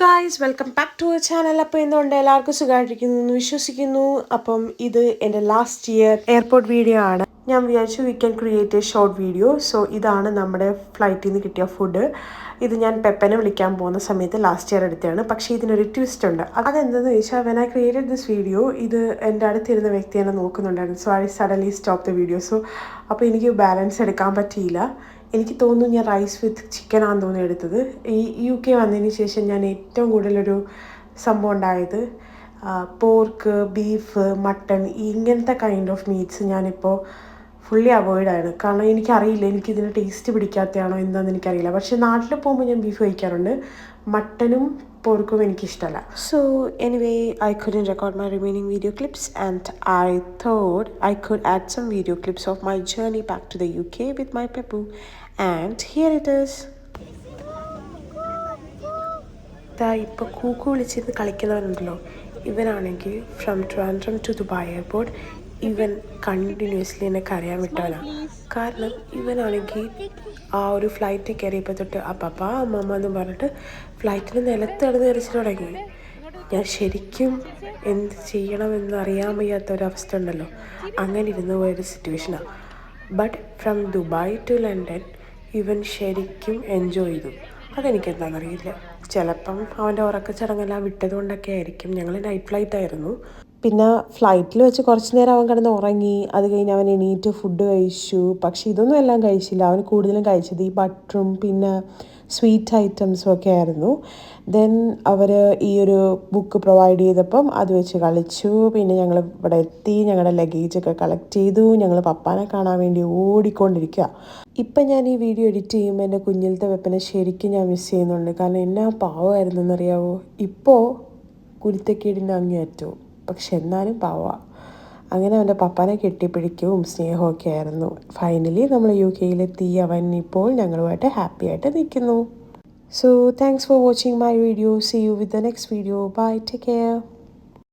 Guys welcome back to our channel. അപ്പോൾ ഇന്നുകൊണ്ട് എല്ലാവർക്കും സുഖമായിട്ടിരിക്കുന്നു എന്ന് വിശ്വസിക്കുന്നു. അപ്പം ഇത് എൻ്റെ ലാസ്റ്റ് ഇയർ എയർപോർട്ട് വീഡിയോ ആണ്. ഞാൻ വിചാരിച്ചു we can create A short video. So ഇതാണ് നമ്മുടെ ഫ്ലൈറ്റിൽ നിന്ന് കിട്ടിയ ഫുഡ്. ഇത് ഞാൻ പെപ്പനെ വിളിക്കാൻ പോകുന്ന സമയത്ത് ലാസ്റ്റ് ഇയർ എടുത്തതാണ്. പക്ഷേ ഇതിനൊരു ട്വിസ്റ്റ് ഉണ്ട്. അതെന്തെന്ന് ചോദിച്ചാൽ when I created this video ഇത് എൻ്റെ അടുത്തിരുന്ന വ്യക്തി എന്നെ നോക്കുന്നുണ്ടായിരുന്നു. So I suddenly stop the video. So അപ്പോൾ എനിക്ക് ബാലൻസ് എടുക്കാൻ പറ്റിയില്ല. എനിക്ക് തോന്നുന്നു ഞാൻ റൈസ് വിത്ത് ചിക്കനാണെന്ന് തോന്നുന്നു എടുത്തത്. ഈ UK വന്നതിന് ശേഷം ഞാൻ ഏറ്റവും കൂടുതലൊരു സംഭവം ഉണ്ടായത് പോർക്ക്, ബീഫ്, മട്ടൺ ഇങ്ങനത്തെ കൈൻഡ് ഓഫ് മീറ്റ്സ് ഞാനിപ്പോൾ ഫുള്ളി അവോയ്ഡാണ്. കാരണം എനിക്കറിയില്ല, എനിക്കിതിന് ടേസ്റ്റ് പിടിക്കാത്തതാണോ എന്താണെന്ന് എനിക്കറിയില്ല. പക്ഷേ നാട്ടിൽ പോകുമ്പോൾ ഞാൻ ബീഫ് കഴിക്കാറുണ്ട്. മട്ടനും പോർക്കും എനിക്കിഷ്ടമല്ല. So anyway I couldn't record my remaining video clips and I thought I could add some video clips of my journey back to the UK with my Peppu. And here it is. ഇപ്പോൾ കൂക്കു വിളിച്ചിരുന്ന് കളിക്കുന്നവരുണ്ടല്ലോ, ഇവനാണെങ്കിൽ from Trivandrum to Dubai airport ഇവൻ continuously എന്നെ കരയാൻ വിട്ടവനാണ്. കാരണം ഇവനാണെങ്കിൽ ആ ഒരു ഫ്ലൈറ്റ് കയറിയപ്പോൾ തൊട്ട് അപ്പപ്പ അമ്മമ്മ എന്ന് പറഞ്ഞിട്ട് ഫ്ലൈറ്റിന് നിലത്ത് കിടന്ന് എറിച്ചിട്ട് തുടങ്ങി. ഞാൻ ശരിക്കും എന്ത് ചെയ്യണമെന്ന് അറിയാൻ വയ്യാത്ത ഒരവസ്ഥ ഉണ്ടല്ലോ, അങ്ങനെ ഇരുന്ന് പോയൊരു സിറ്റുവേഷനാണ്. But from Dubai to London ഇവൻ ശരിക്കും എൻജോയ് ചെയ്തു. അതെനിക്കെന്താണെന്നറിയില്ല. ചിലപ്പം അവൻ്റെ ഉറക്കച്ചടങ്ങെല്ലാം വിട്ടതുകൊണ്ടൊക്കെ ആയിരിക്കും. ഞങ്ങൾ നൈറ്റ് ഫ്ലൈറ്റ് ആയിരുന്നു. പിന്നെ ഫ്ലൈറ്റിൽ വെച്ച് കുറച്ച് നേരം അവൻ കിടന്ന് ഉറങ്ങി. അത് കഴിഞ്ഞ് അവൻ എണീറ്റ് ഫുഡ് കഴിച്ചു. പക്ഷേ ഇതൊന്നും എല്ലാം കഴിച്ചില്ല. അവൻ കൂടുതലും കഴിച്ചത് ഈ ബട്ടറും പിന്നെ സ്വീറ്റ് ഐറ്റംസും ഒക്കെ ആയിരുന്നു. ദെൻ അവർ ഈ ഒരു ബുക്ക് പ്രൊവൈഡ് ചെയ്തപ്പം അത് വെച്ച് കളിച്ചു. പിന്നെ ഞങ്ങൾ ഇവിടെ എത്തി, ഞങ്ങളുടെ ലഗേജൊക്കെ കളക്ട് ചെയ്തു. ഞങ്ങൾ പപ്പാനെ കാണാൻ വേണ്ടി ഓടിക്കൊണ്ടിരിക്കുക. ഇപ്പം ഞാൻ ഈ വീഡിയോ എഡിറ്റ് ചെയ്യുമ്പോൾ എൻ്റെ കുഞ്ഞിലത്തെ വെപ്പനെ ശരിക്കും ഞാൻ മിസ് ചെയ്യുന്നുണ്ട്. കാരണം എന്നാ പാവമായിരുന്നു എന്നറിയാവോ. ഇപ്പോൾ കുരുത്തക്കേടിൻ്റെ അങ്ങേയറ്റവും, പക്ഷെ എന്നാലും പാവമാണ്. അങ്ങനെ അവൻ്റെ പപ്പാനെ കെട്ടിപ്പിടിക്കവും സ്നേഹമൊക്കെ ആയിരുന്നു. ഫൈനലി നമ്മൾ UK-യിലെത്തി. അവൻ ഇപ്പോൾ ഞങ്ങളുമായിട്ട് ഹാപ്പി ആയിട്ട് നിൽക്കുന്നു. So thanks for watching my video. See you with the next video. Bye, take care.